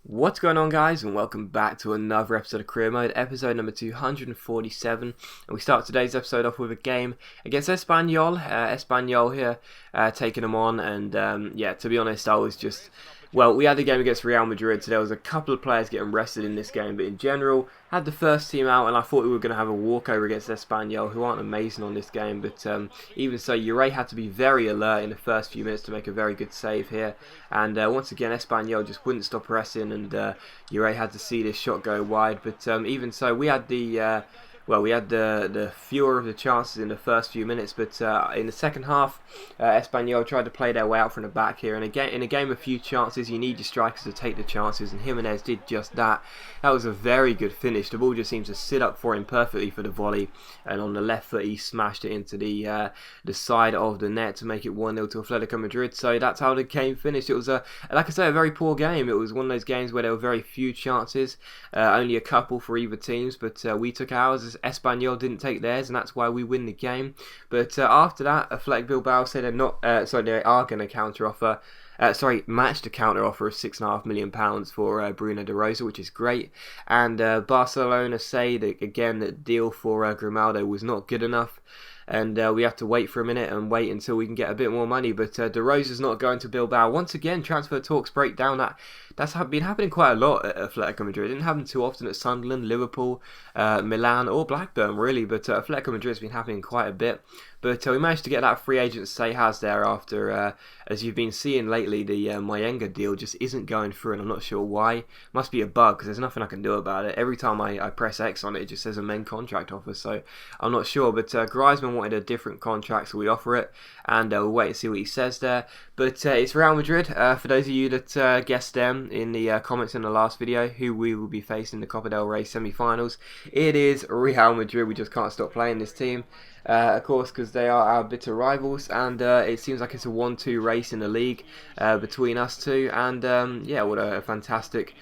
What's going on, guys, and welcome back to another episode of Career Mode, episode number 247. And we start today's episode off with a game against Espanyol. Espanyol here, taking them on, and yeah, to be honest, we had a game against Real Madrid, so there was a couple of players getting rested in this game, but in general, had the first team out, and I thought we were going to have a walkover against Espanyol, who aren't amazing on this game, but even so, Ure had to be very alert in the first few minutes to make a very good save here, and once again, Espanyol just wouldn't stop pressing, and Ure had to see this shot go wide, but even so, we had the fewer of the chances in the first few minutes, but in the second half, Espanyol tried to play their way out from the back here. And again, in a game of few chances, you need your strikers to take the chances, and Jimenez did just that. That was a very good finish. The ball just seems to sit up for him perfectly for the volley, and on the left foot, he smashed it into the side of the net to make it 1-0 to Atletico Madrid. So that's how the game finished. It was like I say, a very poor game. It was one of those games where there were very few chances, only a couple for either teams, but we took ours. Espanyol didn't take theirs, and that's why we win the game. But after that, Athletic Bilbao said they are going to match the counter offer of £6.5 million for Bruno De Rosa, which is great. And Barcelona say that again that deal for Grimaldo was not good enough. And we have to wait for a minute and wait until we can get a bit more money. But De Rosa's not going to Bilbao. Once again, transfer talks break down. That's been happening quite a lot at Atletico Madrid. It didn't happen too often at Sunderland, Liverpool, Milan or Blackburn really, but Atletico Madrid's been happening quite a bit. But we managed to get that free agent Seijas there after, as you've been seeing lately, the Mayenga deal just isn't going through, and I'm not sure why. Must be a bug, because there's nothing I can do about it. Every time I press X on it, it just says amend contract offer, so I'm not sure. But Griezmann wanted a different contract, so we offer it, and we'll wait and see what he says there. But it's Real Madrid. For those of you that guessed them in the comments in the last video, who we will be facing in the Copa del Rey semi-finals, it is Real Madrid. We just can't stop playing this team. Of course, because they are our bitter rivals, and it seems like it's a 1-2 race in the league between us two, and yeah, what a fantastic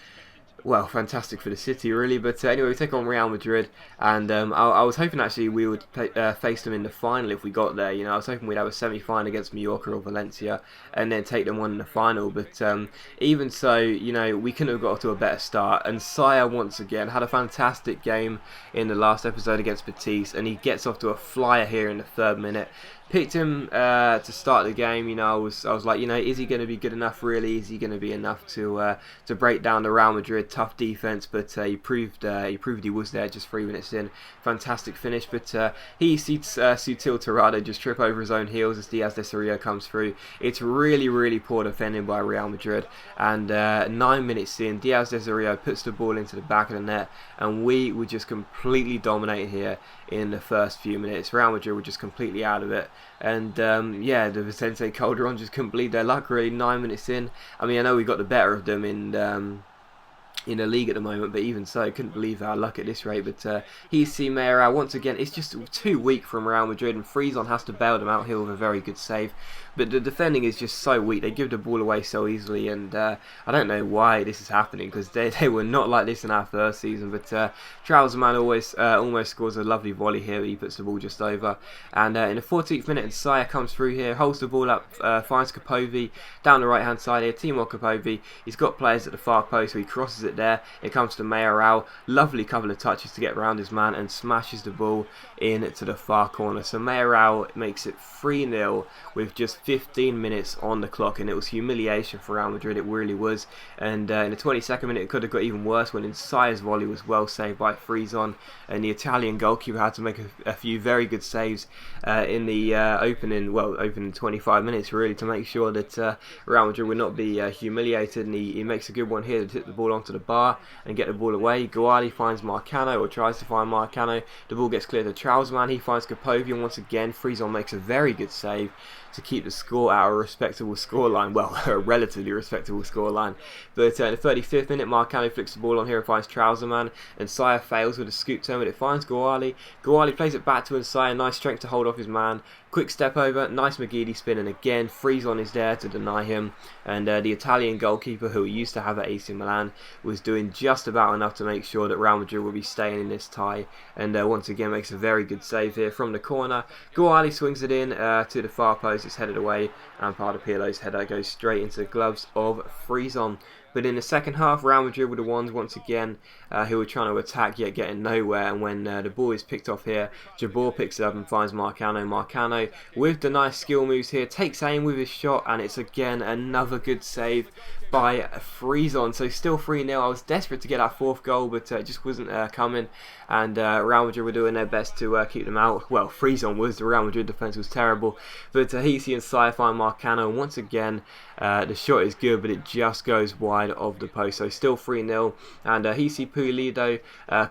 for the city really. But anyway, we take on Real Madrid, and I was hoping actually we would face them in the final if we got there. I was hoping we'd have a semi-final against Mallorca or Valencia and then take them on in the final. But even so, we couldn't have got to a better start. And Saya once again had a fantastic game in the last episode against Betis, and he gets off to a flyer here in the 3rd minute. Picked him to start the game. I was like, is he going to be good enough? Really, is he going to be enough to break down the Real Madrid tough defense? But he proved he was there just 3 minutes in. Fantastic finish. But he sees Sutil Torrado just trip over his own heels as Diaz de Soria comes through. It's really poor defending by Real Madrid. And 9 minutes in, Diaz de Soria puts the ball into the back of the net, and we were just completely dominated here in the first few minutes. Real Madrid were just completely out of it. And yeah, the Vicente Calderon just couldn't believe their luck really. 9 minutes in. I mean, I know we got the better of them in the league at the moment, but even so, couldn't believe our luck at this rate. But he's seen Mayoral once again. It's just too weak from Real Madrid, and Friesen has to bail them out here with a very good save. But the defending is just so weak. They give the ball away so easily, and I don't know why this is happening, because they were not like this in our first season. But Trauzman almost scores a lovely volley here. He puts the ball just over, and in the 14th minute, Saya comes through here, holds the ball up, finds Capovi down the right hand side here. Timur Capovi, he's got players at the far post, so he crosses it there. It comes to Mayoral, lovely couple of touches to get around his man, and smashes the ball in to the far corner. So Mayoral makes it 3-0 with just 15 minutes on the clock, and it was humiliation for Real Madrid. It really was. And in the 22nd minute, it could have got even worse when Insire's volley was well saved by Friesen, and the Italian goalkeeper had to make a few very good saves in the opening 25 minutes really, to make sure that Real Madrid would not be humiliated. And he makes a good one here to tip the ball onto the bar and get the ball away. Guali finds Marcano, or tries to find Marcano. The ball gets cleared to Trauzman. He finds Capovi, and once again Friesen makes a very good save to keep the score at a respectable scoreline. Well, a relatively respectable scoreline. But in the 35th minute, Marcano flicks the ball on here and finds Trauzman, and Saya fails with a scoop turn, but it finds Guali. Guali plays it back to Insire. Nice strength to hold off his man. Quick step over, nice McGeady spin, and again Friesen is there to deny him, and the Italian goalkeeper, who we used to have at AC Milan, was doing just about enough to make sure that Real Madrid will be staying in this tie, and once again makes a very good save here from the corner. Guali swings it in to the far post, it's headed away, and Pardo Pirlo's header goes straight into the gloves of Friesen. But in the second half, Real Madrid were the ones once again who were trying to attack yet getting nowhere. And when the ball is picked off here, Jabor picks it up and finds Marcano. Marcano with the nice skill moves here takes aim with his shot, and it's again another good save by Friesen. So still 3-0. I was desperate to get that fourth goal, but it just wasn't coming. And Real Madrid were doing their best to keep them out. Well, Friesen was. The Real Madrid defence was terrible. But Hisi and Sai find Marcano. And once again, the shot is good, but it just goes wide of the post. So still 3-0. And Hisi Pulido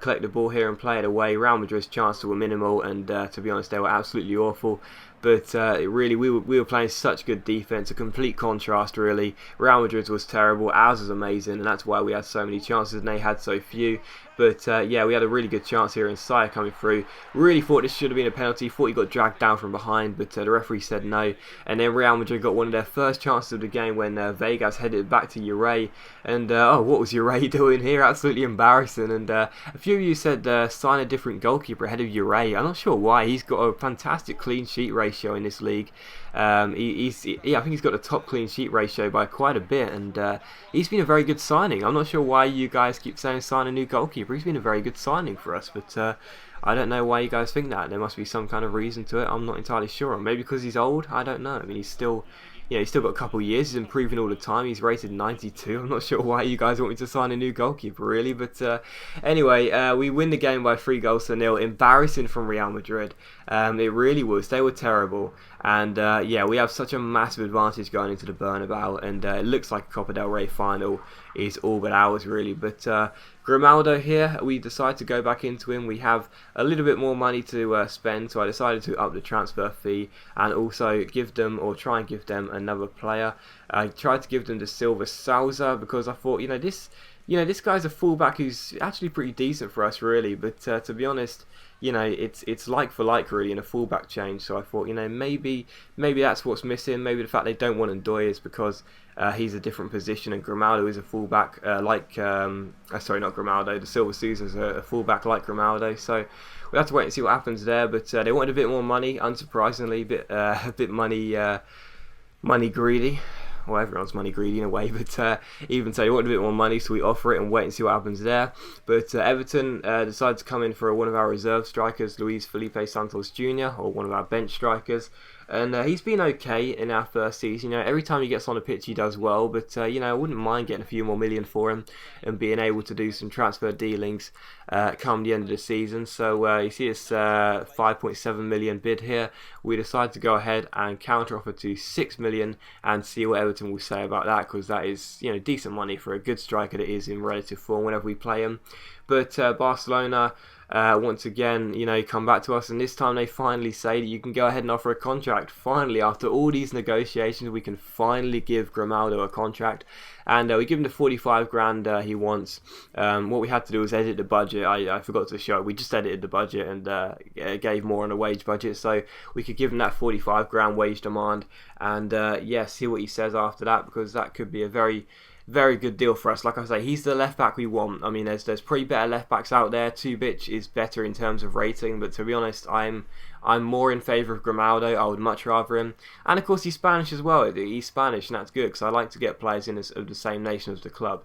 collect the ball here and play it away. Real Madrid's chances were minimal, and to be honest, they were absolutely awful. But really, we were playing such good defence, a complete contrast really. Real Madrid's was terrible, ours was amazing, and that's why we had so many chances and they had so few. But yeah, we had a really good chance here, and Saya coming through. Really thought this should have been a penalty, thought he got dragged down from behind, but the referee said no. And then Real Madrid got one of their first chances of the game when Vegas headed it back to Ure. And oh, what was Ure doing here? Absolutely embarrassing. And a few of you said sign a different goalkeeper ahead of Ure. I'm not sure why. He's got a fantastic clean sheet ratio in this league. I think he's got a top clean sheet ratio by quite a bit, and he's been a very good signing. I'm not sure why you guys keep saying sign a new goalkeeper. He's been a very good signing for us, but I don't know why you guys think that. There must be some kind of reason to it. I'm not entirely sure. Maybe because he's old. I don't know. I mean, he's still got a couple of years. He's improving all the time. He's rated 92. I'm not sure why you guys want me to sign a new goalkeeper, really. But anyway, we win the game by 3-0. Embarrassing from Real Madrid. It really was. They were terrible. And yeah, we have such a massive advantage going into the Bernabeu. And it looks like a Copa del Rey final is all but ours, really. But Grimaldo here, we decided to go back into him. We have a little bit more money to spend, so I decided to up the transfer fee and also give them, or try and give them, another player. I tried to give them the Silva Souza because I thought, this guy's a fullback who's actually pretty decent for us, really. But to be honest, it's like for like really in a fullback change. So I thought, maybe that's what's missing. Maybe the fact they don't want Ndoye is because he's a different position, and Grimaldo is a fullback sorry, not Grimaldo. The Silva Souza's a fullback like Grimaldo. So we'll have to wait and see what happens there. But they wanted a bit more money, unsurprisingly, a bit money greedy. Well, everyone's money greedy in a way, but even so, they wanted a bit more money, so we offer it and wait and see what happens there. But Everton decided to come in for one of our reserve strikers, Luis Felipe Santos Jr., or one of our bench strikers. And he's been okay in our first season. Every time he gets on the pitch, he does well. But I wouldn't mind getting a few more million for him and being able to do some transfer dealings come the end of the season. So you see this 5.7 million bid here. We decided to go ahead and counter offer to 6 million and see what Everton will say about that, because that is decent money for a good striker that is in relative form whenever we play him. But Barcelona once again, come back to us, and this time they finally say that you can go ahead and offer a contract. Finally, after all these negotiations, we can finally give Grimaldo a contract, and we give him the 45 grand he wants. What we had to do was edit the budget. I forgot to show. We just edited the budget and gave more on the wage budget, so we could give him that 45 grand wage demand, and see what he says after that, because that could be a very good deal for us. Like I say, he's the left back we want. I mean, there's pretty better left backs out there. Tubic is better in terms of rating, but to be honest, I'm more in favour of Grimaldo. I would much rather him. And of course, he's Spanish as well. He's Spanish, and that's good, because I like to get players in of the same nation as the club.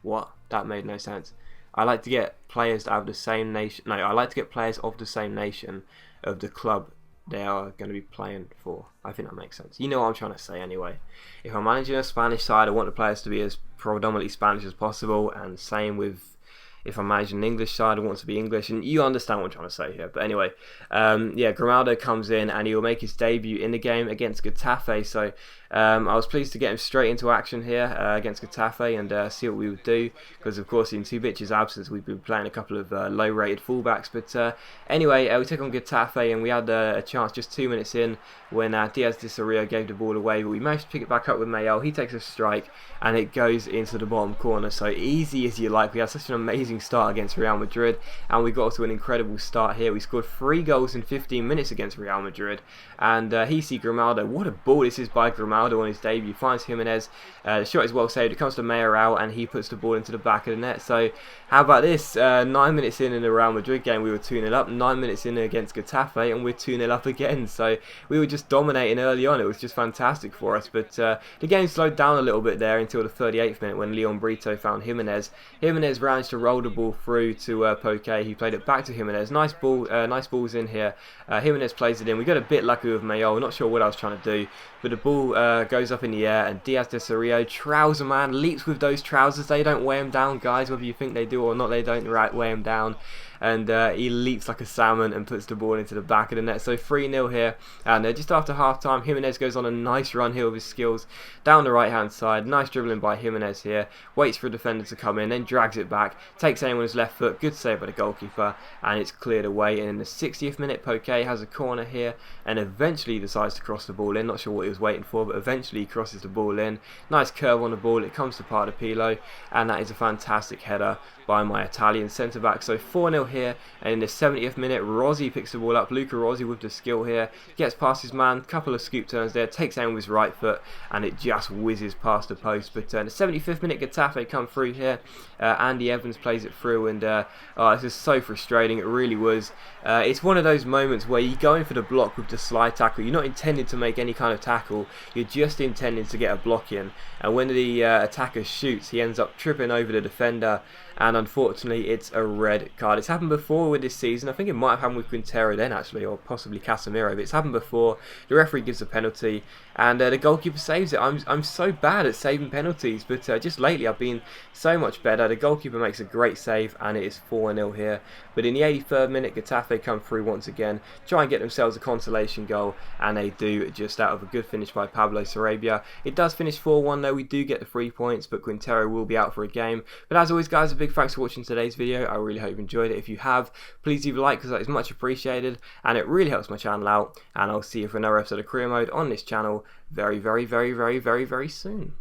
What? That made no sense. I like to get players out of the same nation. No, I like to get players of the same nation of the club they are going to be playing for. I think that makes sense. You know what I'm trying to say anyway. If I'm managing a Spanish side, I want the players to be as predominantly Spanish as possible, and same with if I'm managing an English side, I want to be English, and you understand what I'm trying to say here. But anyway, Grimaldo comes in and he will make his debut in the game against Getafe. So I was pleased to get him straight into action here against Getafe and see what we would do, because of course in Tubic's absence we've been playing a couple of low-rated fullbacks. But anyway, we took on Getafe, and we had a chance just 2 minutes in when Diaz de Soria gave the ball away, but we managed to pick it back up with Mayel. He takes a strike and it goes into the bottom corner. So easy as you like. We had such an amazing start against Real Madrid, and we got to an incredible start here. We scored 3 goals in 15 minutes against Real Madrid, and Hisi Grimaldo, what a ball this is by Grimaldo. Ronaldo on his debut, finds Jimenez, the shot is well saved, it comes to Mayoral, and he puts the ball into the back of the net. So how about this, 9 minutes in the Real Madrid game we were 2-0 up, 9 minutes in against Getafe and we're 2-0 up again. So we were just dominating early on, it was just fantastic for us. But the game slowed down a little bit there until the 38th minute when Leon Brito found Jimenez. Jimenez managed to roll the ball through to Poke, he played it back to Jimenez, nice balls in here. Jimenez plays it in, we got a bit lucky with Mayo, not sure what I was trying to do, but the ball goes up in the air and Diaz de Cerrillo, trouser man, leaps with those trousers. They don't weigh him down, guys, whether you think they do or not, they don't weigh him down. And he leaps like a salmon and puts the ball into the back of the net. So 3-0 here, and just after half time, Jimenez goes on a nice run here with his skills down the right hand side, nice dribbling by Jimenez here, waits for a defender to come in, then drags it back, takes aim on his left foot, good save by the goalkeeper, and it's cleared away. And in the 60th minute, Poke has a corner here and eventually decides to cross the ball in, not sure what he was waiting for, but eventually he crosses the ball in, nice curve on the ball, it comes to Pilo, and that is a fantastic header by my Italian centre back. So 4-0 here, and in the 70th minute, Rossi picks the ball up. Luca Rossi with the skill here, gets past his man, couple of scoop turns there, takes aim with his right foot, and it just whizzes past the post. But in the 75th minute, Getafe come through here. Andy Evans plays it through, and this is so frustrating. It really was. It's one of those moments where you go in for the block with the slide tackle. You're not intended to make any kind of tackle. You're just intended to get a block in. And when the attacker shoots, he ends up tripping over the defender. And unfortunately, it's a red card. It's happened before with this season. I think it might have happened with Quintero then, actually, or possibly Casemiro. But it's happened before. The referee gives a penalty, and the goalkeeper saves it. I'm so bad at saving penalties, but just lately I've been so much better. The goalkeeper makes a great save, and it is 4-0 here. But in the 83rd minute, Getafe come through once again, try and get themselves a consolation goal, and they do, just out of a good finish by Pablo Sarabia. It does finish 4-1 though. We do get the 3 points, but Quintero will be out for a game. But as always, guys, a big thanks for watching today's video. I really hope you enjoyed it. If you have, please leave a like, because that is much appreciated, and it really helps my channel out. And I'll see you for another episode of Career Mode on this channel very, very, very, very, very, very soon.